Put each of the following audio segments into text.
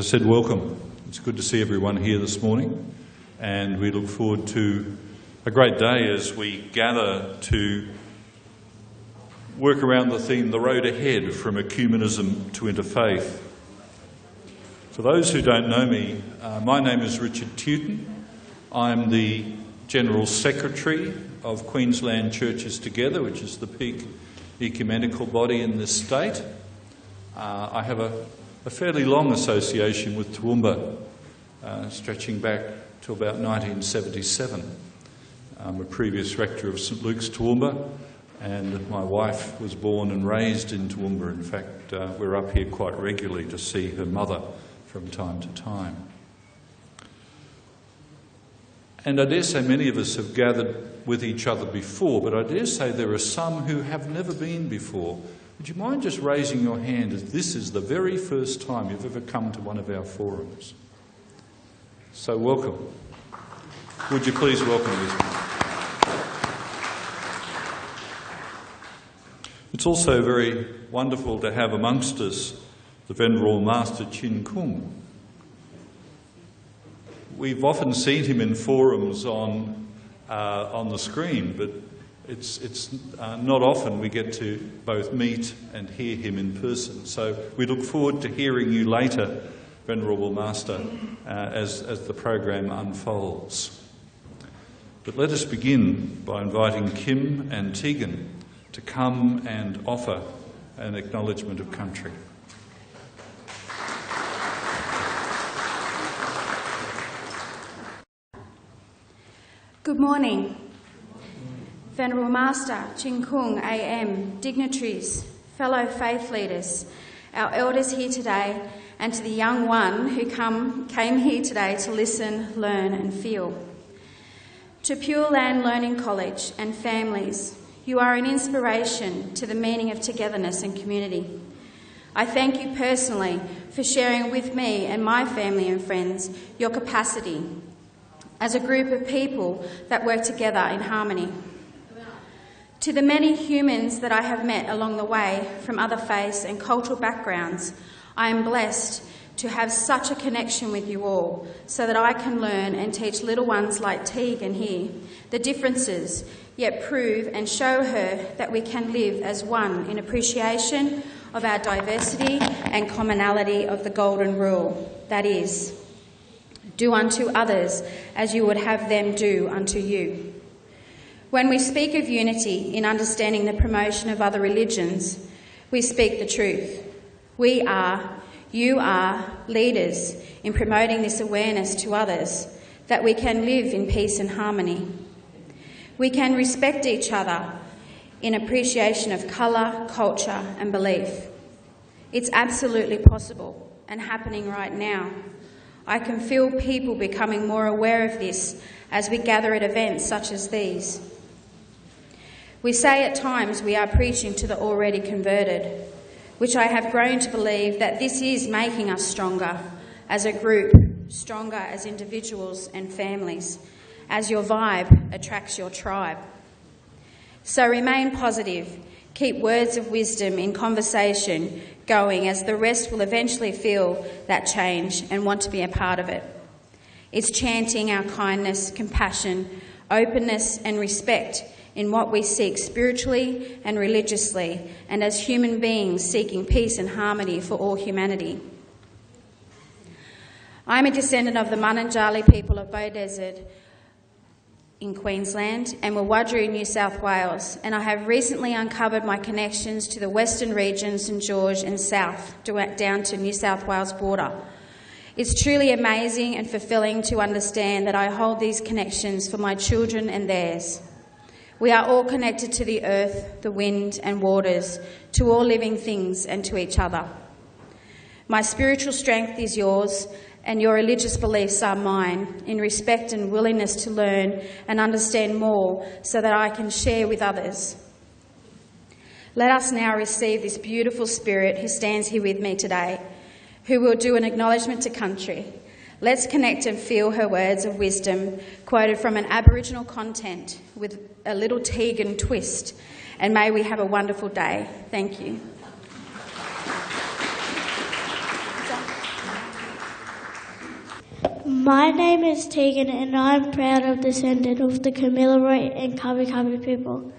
As I said, welcome. It's good to see everyone here this morning, and we look forward to a great day as we gather to work around the theme, The Road Ahead, from Ecumenism to Interfaith. For those who don't know me, my name is Richard Toowoomba. I'm the General Secretary of Queensland Churches Together, which is the peak ecumenical body in this state. I have a fairly long association with Toowoomba, stretching back to about 1977. I'm a previous rector of St Luke's, Toowoomba, and my wife was born and raised in Toowoomba. In fact, we're up here quite regularly to see her mother from time to time. And I dare say many of us have gathered with each other before, but I dare say there are some who have never been before. Would you mind just raising your hand if this is the very first time you've ever come to one of our forums? So welcome. Would you please welcome us? It's also very wonderful to have amongst us the Venerable Master Chin Kung. We've often seen him in forums on the screen, but it's not often we get to both meet and hear him in person. So we look forward to hearing you later, Venerable Master, as the program unfolds. But let us begin by inviting Kim and Tegan to come and offer an acknowledgement of country. Good morning. Venerable Master Chin Kung AM, dignitaries, fellow faith leaders, our elders here today, and to the young one who came here today to listen, learn and feel. To Pure Land Learning College and families, you are an inspiration to the meaning of togetherness and community. I thank you personally for sharing with me and my family and friends your capacity as a group of people that work together in harmony. To the many humans that I have met along the way from other faiths and cultural backgrounds, I am blessed to have such a connection with you all so that I can learn and teach little ones like Tegan here the differences, yet prove and show her that we can live as one in appreciation of our diversity and commonality of the golden rule, that is, do unto others as you would have them do unto you. When we speak of unity in understanding the promotion of other religions, we speak the truth. You are leaders in promoting this awareness to others that we can live in peace and harmony. We can respect each other in appreciation of colour, culture and belief. It's absolutely possible and happening right now. I can feel people becoming more aware of this as we gather at events such as these. We say at times we are preaching to the already converted, which I have grown to believe that this is making us stronger as a group, stronger as individuals and families, as your vibe attracts your tribe. So remain positive, keep words of wisdom in conversation going, as the rest will eventually feel that change and want to be a part of it. It's chanting our kindness, compassion, openness and respect in what we seek spiritually and religiously, and as human beings seeking peace and harmony for all humanity. I'm a descendant of the Mununjali people of Bow Desert in Queensland and Wiradjuri, New South Wales, and I have recently uncovered my connections to the western regions, St George and south, down to New South Wales border. It's truly amazing and fulfilling to understand that I hold these connections for my children and theirs. We are all connected to the earth, the wind and waters, to all living things and to each other. My spiritual strength is yours, and your religious beliefs are mine, in respect and willingness to learn and understand more so that I can share with others. Let us now receive this beautiful spirit who stands here with me today, who will do an acknowledgement to country. Let's connect and feel her words of wisdom, quoted from an Aboriginal content with a little Tegan twist. And may we have a wonderful day. Thank you. My name is Tegan and I'm proud of descendant of the Kamilaroi and Kabi Kabi people.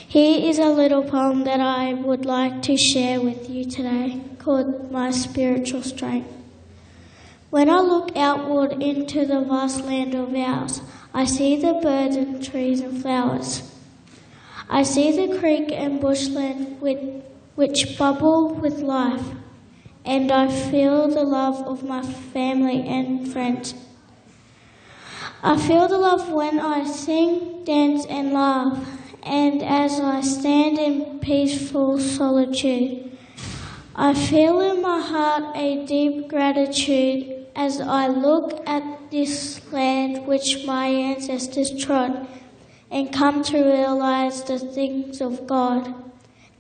Here is a little poem that I would like to share with you today, called My Spiritual Strength. When I look outward into the vast land of ours, I see the birds and trees and flowers. I see the creek and bushland which bubble with life, and I feel the love of my family and friends. I feel the love when I sing, dance and laugh, and as I stand in peaceful solitude. I feel in my heart a deep gratitude as I look at this land which my ancestors trod and come to realise the things of God.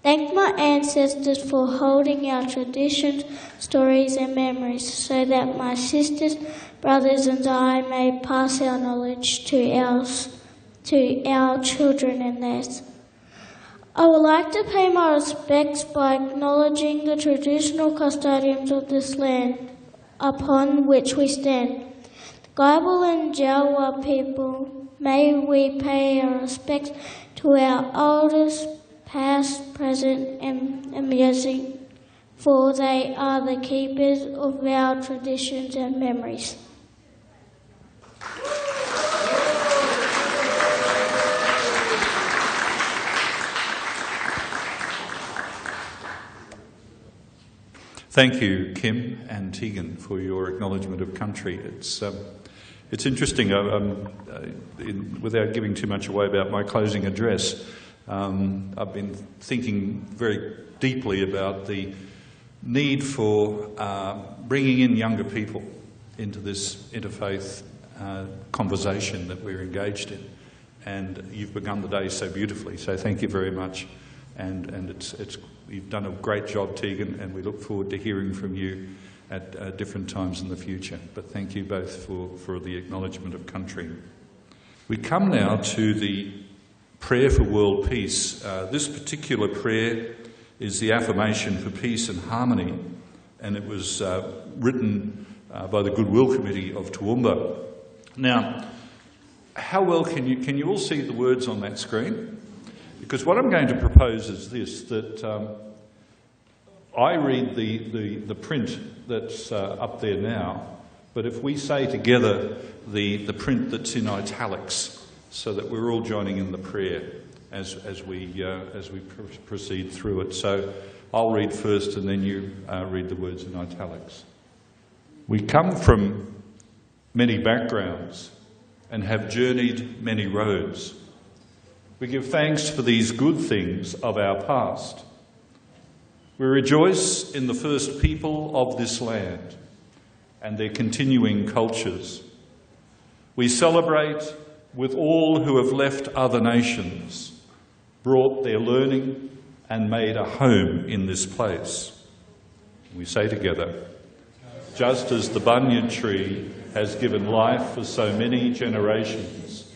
Thank my ancestors for holding our traditions, stories and memories so that my sisters, brothers and I may pass our knowledge to our children and theirs. I would like to pay my respects by acknowledging the traditional custodians of this land upon which we stand. The Gibel and Jawa people, may we pay our respects to our elders, past, present and emerging, for they are the keepers of our traditions and memories. Thank you, Kim and Tegan, for your acknowledgement of country. It's interesting, without giving too much away about my closing address, I've been thinking very deeply about the need for bringing in younger people into this interfaith conversation that we're engaged in. And you've begun the day so beautifully, so thank you very much. And you've done a great job, Tegan, and we look forward to hearing from you at different times in the future. But thank you both for the acknowledgement of country. We come now to the prayer for world peace. This particular prayer is the affirmation for peace and harmony, and it was written by the Goodwill Committee of Toowoomba. Now, how well can you all see the words on that screen? Because what I'm going to propose is this, that I read the print that's up there now, but if we say together the print that's in italics, so that we're all joining in the prayer as we proceed through it. So I'll read first and then you read the words in italics. We come from many backgrounds and have journeyed many roads. We give thanks for these good things of our past. We rejoice in the first people of this land and their continuing cultures. We celebrate with all who have left other nations, brought their learning and made a home in this place. We say together, just as the banyan tree has given life for so many generations,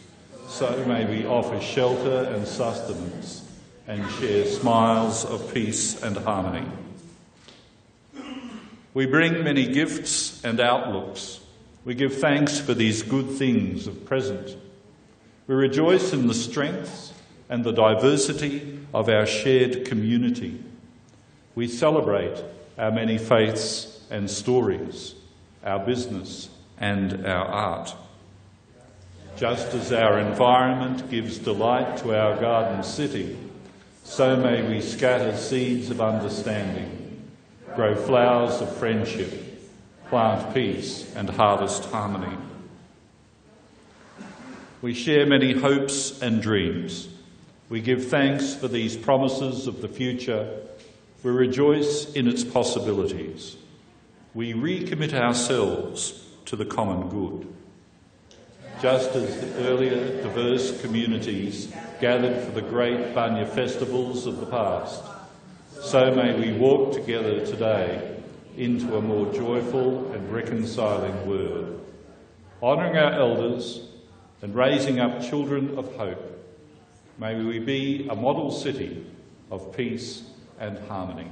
so may we offer shelter and sustenance and share smiles of peace and harmony. We bring many gifts and outlooks. We give thanks for these good things of present. We rejoice in the strengths and the diversity of our shared community. We celebrate our many faiths and stories, our business and our art. Just as our environment gives delight to our garden city, so may we scatter seeds of understanding, grow flowers of friendship, plant peace and harvest harmony. We share many hopes and dreams. We give thanks for these promises of the future. We rejoice in its possibilities. We recommit ourselves to the common good. Just as the earlier diverse communities gathered for the great Bunya festivals of the past, so may we walk together today into a more joyful and reconciling world, honouring our elders and raising up children of hope. May we be a model city of peace and harmony.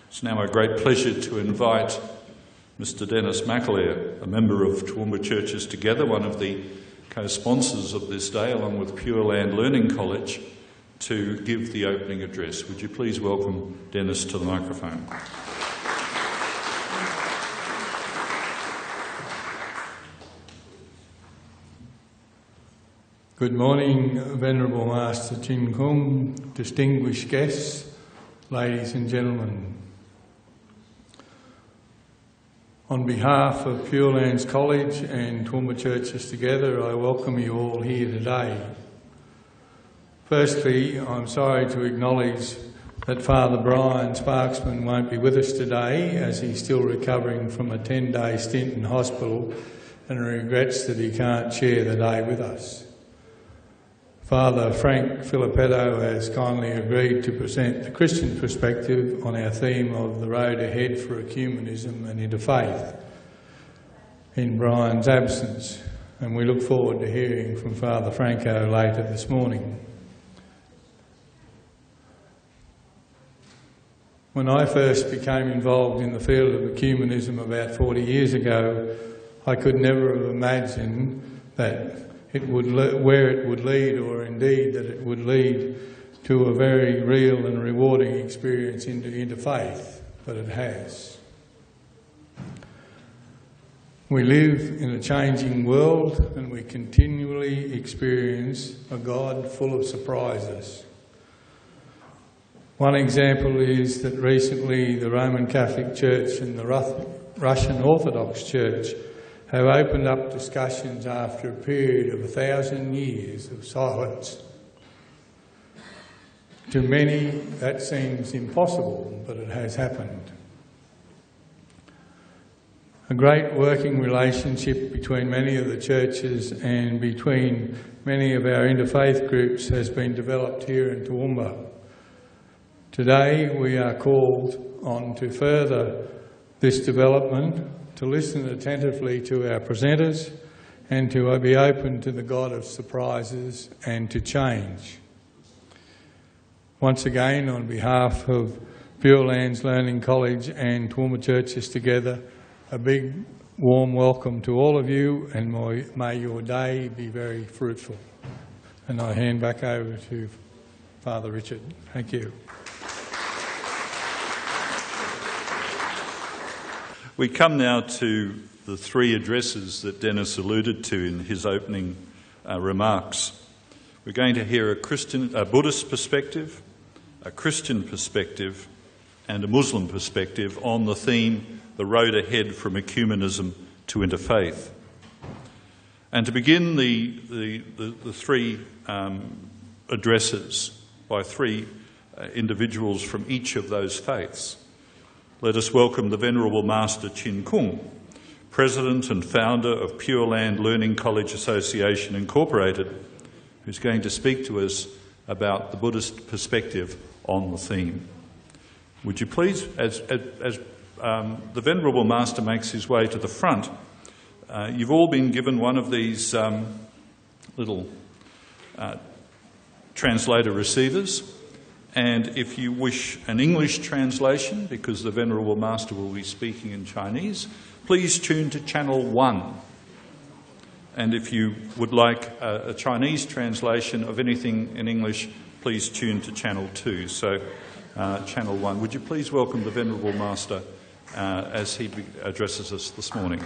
It's now my great pleasure to invite Mr Denis McAleer, a member of Toowoomba Churches Together, one of the co-sponsors of this day, along with Pure Land Learning College, to give the opening address. Would you please welcome Denis to the microphone? Good morning, Venerable Master Chin Kung, distinguished guests, ladies and gentlemen. On behalf of Pure Lands College and Toowoomba Churches Together, I welcome you all here today. Firstly, I'm sorry to acknowledge that Father Brian Sparksman won't be with us today, as he's still recovering from a 10-day stint in hospital and regrets that he can't share the day with us. Father Frank Filippetto has kindly agreed to present the Christian perspective on our theme of the road ahead for Ecumenism and Interfaith in Brian's absence, and we look forward to hearing from Father Franco later this morning. When I first became involved in the field of ecumenism about 40 years ago, I could never have imagined that where it would lead, or indeed that it would lead to a very real and rewarding experience into interfaith, but it has. We live in a changing world and we continually experience a God full of surprises. One example is that recently the Roman Catholic Church and the Russian Orthodox Church have opened up discussions after a period of 1,000 years of silence. To many, that seems impossible, but it has happened. A great working relationship between many of the churches and between many of our interfaith groups has been developed here in Toowoomba. Today, we are called on to further this development, to listen attentively to our presenters and to be open to the God of surprises and to change. Once again, on behalf of Pure Lands Learning College and Toowoomba Churches Together, a big warm welcome to all of you, and may your day be very fruitful. And I hand back over to Father Richard. Thank you. We come now to the three addresses that Denis alluded to in his opening remarks. We're going to hear a Buddhist perspective, a Christian perspective, and a Muslim perspective on the theme, the road ahead from ecumenism to interfaith. And to begin the three addresses by three individuals from each of those faiths, let us welcome the Venerable Master Chin Kung, President and founder of Pure Land Learning College Association Incorporated, who's going to speak to us about the Buddhist perspective on the theme. Would you please, as the Venerable Master makes his way to the front, you've all been given one of these little translator receivers. And if you wish an English translation, because the Venerable Master will be speaking in Chinese, please tune to channel 1. And if you would like a Chinese translation of anything in English, please tune to channel 2. So channel 1. Would you please welcome the Venerable Master as he addresses us this morning.